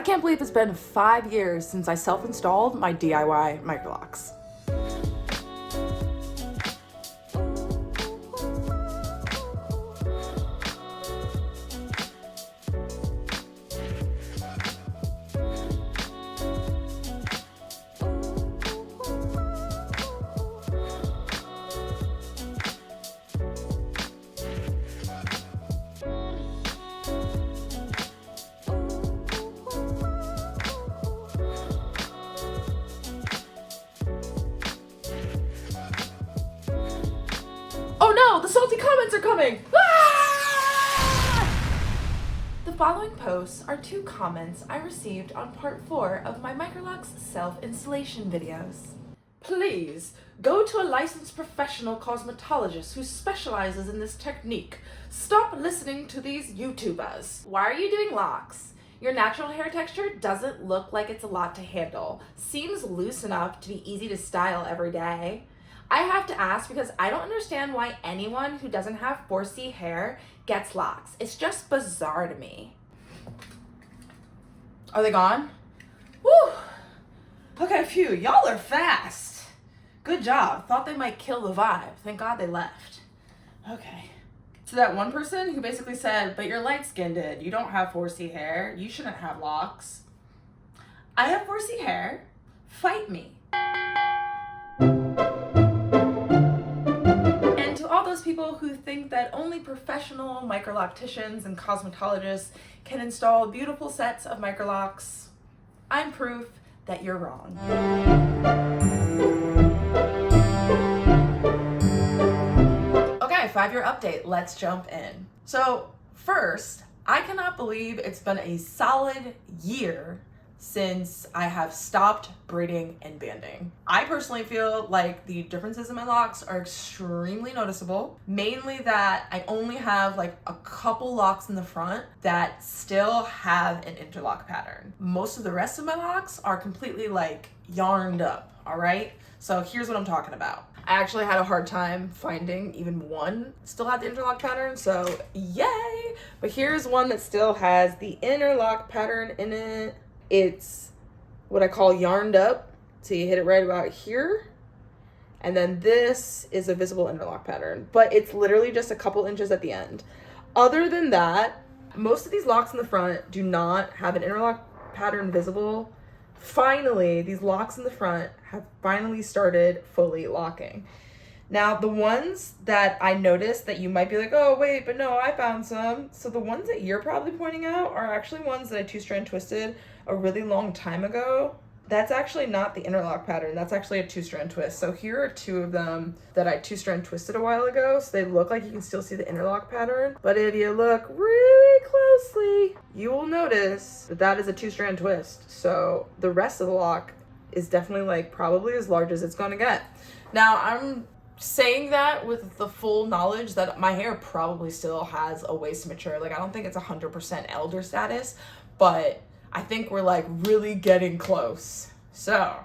can't believe it's been 5 years since I self-installed my DIY Microlocs. Oh no, the salty comments are coming! Ah! The following posts are 2 comments I received on part 4 of my Microlocs self-installation videos. Please, go to a licensed professional cosmetologist who specializes in this technique. Stop listening to these YouTubers. Why are you doing locks? Your natural hair texture doesn't look like it's a lot to handle. Seems loose enough to be easy to style every day. I have to ask because I don't understand why anyone who doesn't have 4C hair gets locks. It's just bizarre to me. Are they gone? Woo! Okay, phew, y'all are fast. Good job. Thought they might kill the vibe. Thank God they left. Okay. So that one person who basically said, but you're light-skinned, you don't have 4C hair, you shouldn't have locks. I have 4C hair. Fight me. People who think that only professional microlocticians and cosmetologists can install beautiful sets of Microlocs, I'm proof that you're wrong. Okay, 5-year update, let's jump in. So first, I cannot believe it's been a solid year since I have stopped braiding and banding. I personally feel like the differences in my locks are extremely noticeable, mainly that I only have like a couple locks in the front that still have an interlock pattern. Most of the rest of my locks are completely like yarned up, all right? So here's what I'm talking about. I actually had a hard time finding even one still had the interlock pattern, so yay! But here's one that still has the interlock pattern in it. It's what I call yarned up. So you hit it right about here. And then this is a visible interlock pattern, but it's literally just a couple inches at the end. Other than that, most of these locks in the front do not have an interlock pattern visible. Finally, these locks in the front have finally started fully locking. Now, the ones that I noticed that you might be like, oh, wait, but no, I found some. So the ones that you're probably pointing out are actually ones that I two-strand twisted a really long time ago. That's actually not the interlock pattern. That's actually a two-strand twist. So here are 2 of them that I two-strand twisted a while ago. So they look like you can still see the interlock pattern. But if you look really closely, you will notice that that is a two-strand twist. So the rest of the lock is definitely like probably as large as it's going to get. Now, I'm saying that with the full knowledge that my hair probably still has a ways to mature. Like, I don't think it's 100% elder status, but I think we're like really getting close. So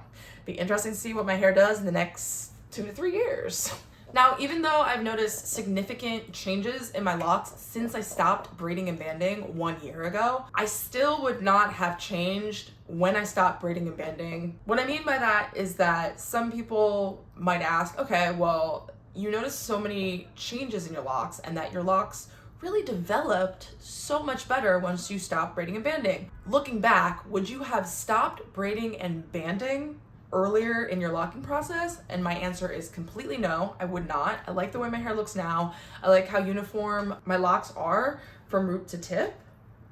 be interesting to see what my hair does in the next 2 to 3 years. Now, even though I've noticed significant changes in my locks since I stopped braiding and banding 1 year ago, I still would not have changed when I stopped braiding and banding. What I mean by that is that some people might ask, okay, well, you notice so many changes in your locks and that your locks really developed so much better once you stopped braiding and banding. Looking back, would you have stopped braiding and banding earlier in your locking process? And my answer is completely no, I would not. I like the way my hair looks now. I like how uniform my locks are from root to tip.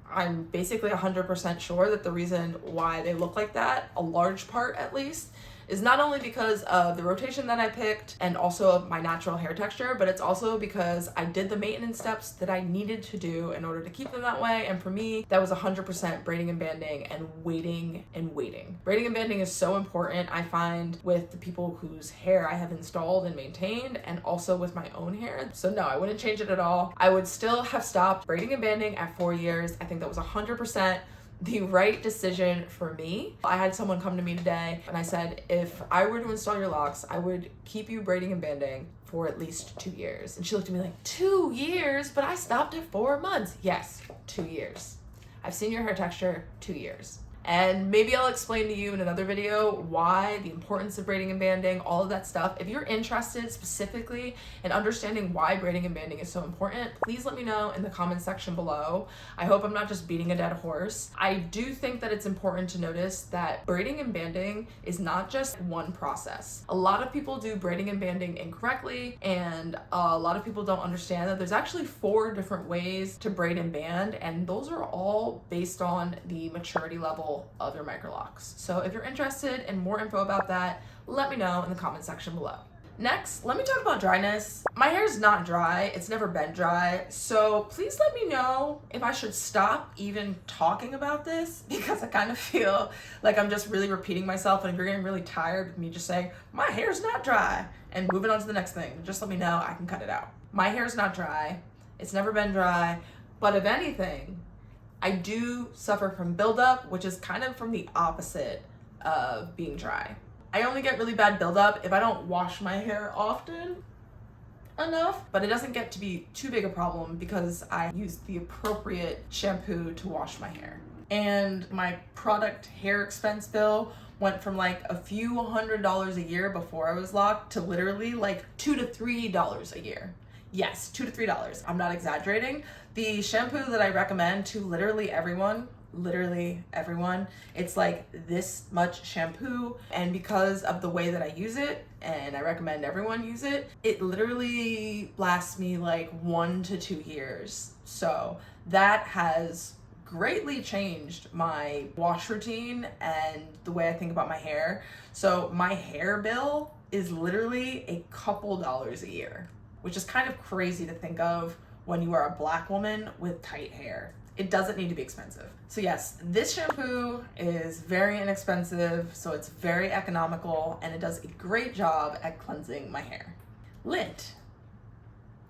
I'm basically 100% sure that the reason why they look like that, a large part at least, is not only because of the rotation that I picked and also of my natural hair texture, but it's also because I did the maintenance steps that I needed to do in order to keep them that way. And for me, that was 100% braiding and banding and waiting and waiting. Braiding and banding is so important, I find, with the people whose hair I have installed and maintained, and also with my own hair. So no, I wouldn't change it at all. I would still have stopped braiding and banding at 4 years. I think that was 100% the right decision for me. I had someone come to me today and I said, if I were to install your locks, I would keep you braiding and banding for at least 2 years. And she looked at me like, 2 years? But I stopped at 4 months. Yes, 2 years. I've seen your hair texture, 2 years. And maybe I'll explain to you in another video why, the importance of braiding and banding, all of that stuff. If you're interested specifically in understanding why braiding and banding is so important, please let me know in the comments section below. I hope I'm not just beating a dead horse. I do think that it's important to notice that braiding and banding is not just one process. A lot of people do braiding and banding incorrectly, and a lot of people don't understand that there's actually 4 different ways to braid and band, and those are all based on the maturity level of your Microlocs. So if you're interested in more info about that, let me know in the comment section below. Next, let me talk about dryness. My hair is not dry, it's never been dry, so please let me know if I should stop even talking about this, because I kind of feel like I'm just really repeating myself, and if you're getting really tired of me just saying, my hair's not dry, and moving on to the next thing, just let me know, I can cut it out. My hair's not dry, it's never been dry, but if anything, I do suffer from buildup, which is kind of from the opposite of being dry. I only get really bad buildup if I don't wash my hair often enough, but it doesn't get to be too big a problem because I use the appropriate shampoo to wash my hair. And my product hair expense bill went from like a few $100s a year before I was locked to literally like $2 to $3 a year. Yes, $2 to $3. I'm not exaggerating. The shampoo that I recommend to literally everyone, it's like this much shampoo, and because of the way that I use it, and I recommend everyone use it, it literally lasts me like 1 to 2 years. So that has greatly changed my wash routine and the way I think about my hair. So my hair bill is literally a couple dollars a year, which is kind of crazy to think of when you are a Black woman with tight hair. It doesn't need to be expensive. So yes, this shampoo is very inexpensive, so it's very economical, and it does a great job at cleansing my hair. Lint.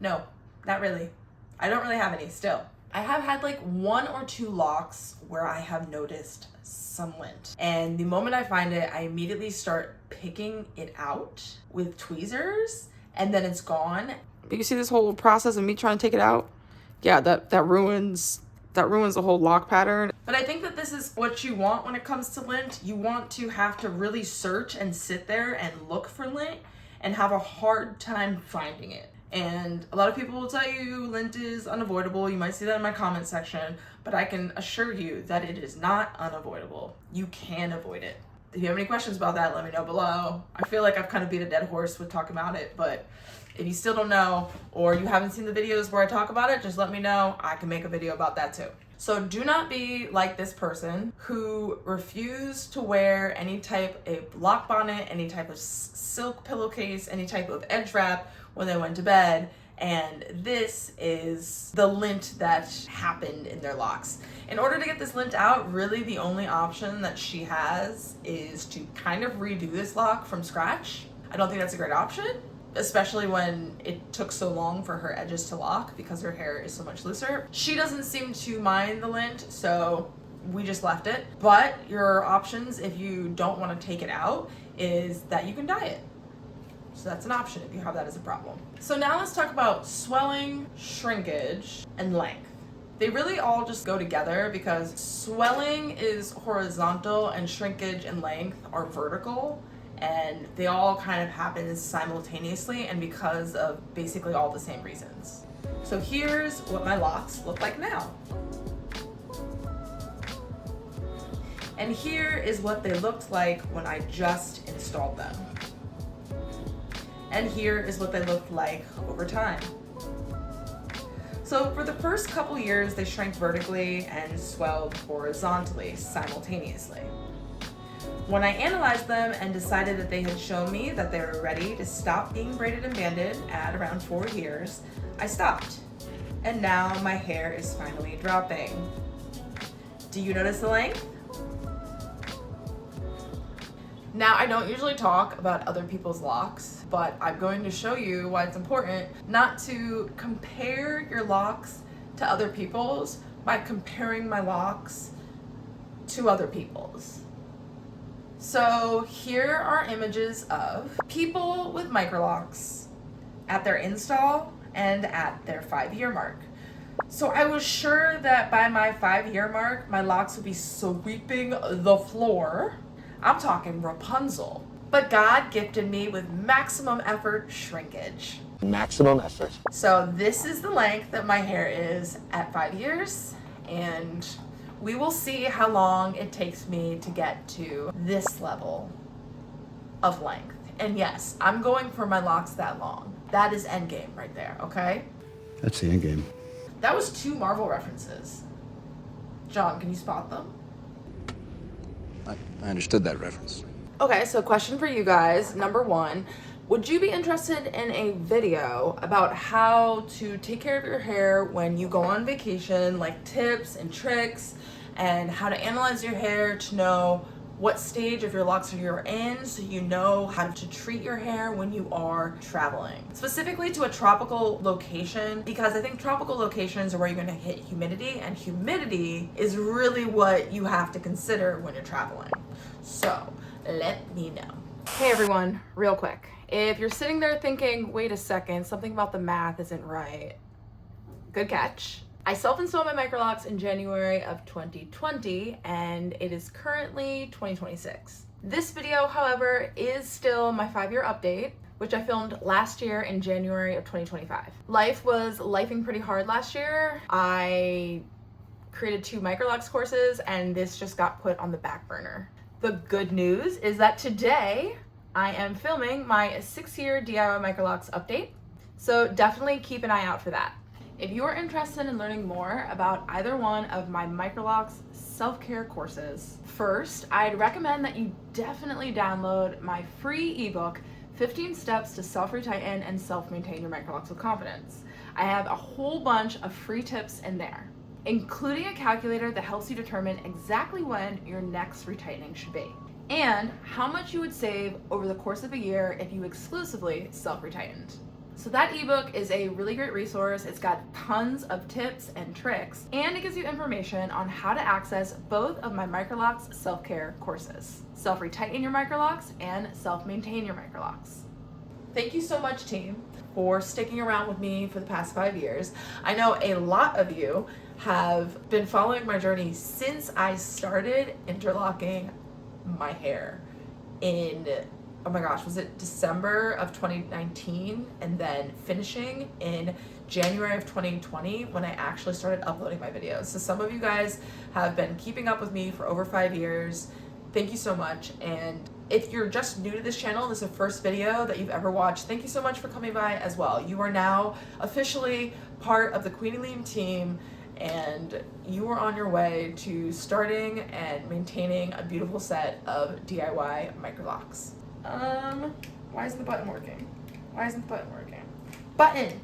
No, not really. I don't really have any still. I have had like 1 or 2 locks where I have noticed some lint. And the moment I find it, I immediately start picking it out with tweezers, and then it's gone. But you see this whole process of me trying to take it out? Yeah, that ruins the whole lock pattern. But I think that this is what you want when it comes to lint. You want to have to really search and sit there and look for lint and have a hard time finding it. And a lot of people will tell you lint is unavoidable. You might see that in my comment section, but I can assure you that it is not unavoidable. You can avoid it. If you have any questions about that, let me know below. I feel like I've kind of beat a dead horse with talking about it, but if you still don't know, or you haven't seen the videos where I talk about it, just let me know. I can make a video about that too. So do not be like this person who refused to wear any type of lock bonnet, any type of silk pillowcase, any type of edge wrap when they went to bed. And this is the lint that happened in their locks. In order to get this lint out, really the only option that she has is to kind of redo this lock from scratch. I don't think that's a great option, especially when it took so long for her edges to lock because her hair is so much looser. She doesn't seem to mind the lint, so we just left it. But your options, if you don't want to take it out, is that you can dye it. So that's an option if you have that as a problem. So now let's talk about swelling, shrinkage, and length. They really all just go together because swelling is horizontal and shrinkage and length are vertical, and they all kind of happen simultaneously and because of basically all the same reasons. So here's what my locks look like now. And here is what they looked like when I just installed them. And here is what they looked like over time. So for the first couple years, they shrank vertically and swelled horizontally simultaneously. When I analyzed them and decided that they had shown me that they were ready to stop being braided and banded at around 4 years, I stopped. And now my hair is finally dropping. Do you notice the length? Now, I don't usually talk about other people's locks, but I'm going to show you why it's important not to compare your locks to other people's by comparing my locks to other people's. So here are images of people with Microlocs at their install and at their 5-year mark. So I was sure that by my 5-year mark, my locks would be sweeping the floor. I'm talking Rapunzel. But God gifted me with maximum effort shrinkage. Maximum effort. So this is the length that my hair is at 5 years, and we will see how long it takes me to get to this level of length. And yes, I'm going for my locks that long. That is endgame right there, okay? That's the end game. That was 2 Marvel references. John, can you spot them? I understood that reference. Okay, so question for you guys. Number 1, would you be interested in a video about how to take care of your hair when you go on vacation, like tips and tricks, and how to analyze your hair to know what stage of your locks you're in, so you know how to treat your hair when you are traveling. Specifically to a tropical location, because I think tropical locations are where you're gonna hit humidity, and humidity is really what you have to consider when you're traveling. So, let me know. Hey everyone, real quick. If you're sitting there thinking, wait a second, something about the math isn't right, good catch. I self-installed my Microlocs in January of 2020, and it is currently 2026. This video, however, is still my 5-year update, which I filmed last year in January of 2025. Life was lifing pretty hard last year. I created 2 Microlocs courses, and this just got put on the back burner. The good news is that today I am filming my 6-year DIY Microlocs update, so definitely keep an eye out for that. If you are interested in learning more about either one of my Microlocs self-care courses, first, I'd recommend that you definitely download my free ebook, 15 Steps to Self-Retighten and Self-Maintain Your Microlocs with Confidence. I have a whole bunch of free tips in there, including a calculator that helps you determine exactly when your next retightening should be, and how much you would save over the course of a year if you exclusively self-retightened. So that ebook is a really great resource. It's got tons of tips and tricks, and it gives you information on how to access both of my Microlocs self-care courses, Self-Retighten Your Microlocs and Self-Maintain Your Microlocs. Thank you so much, team, for sticking around with me for the past 5 years. I know a lot of you have been following my journey since I started interlocking my hair in, oh my gosh, was it December of 2019, and then finishing in January of 2020 when I actually started uploading my videos. So some of you guys have been keeping up with me for over 5 years. Thank you so much. And if you're just new to this channel, this is the first video that you've ever watched, thank you so much for coming by as well. You are now officially part of the Queenie Liam team, and you are on your way to starting and maintaining a beautiful set of DIY Microlocs. Why isn't the button working? Why isn't the button working? Button!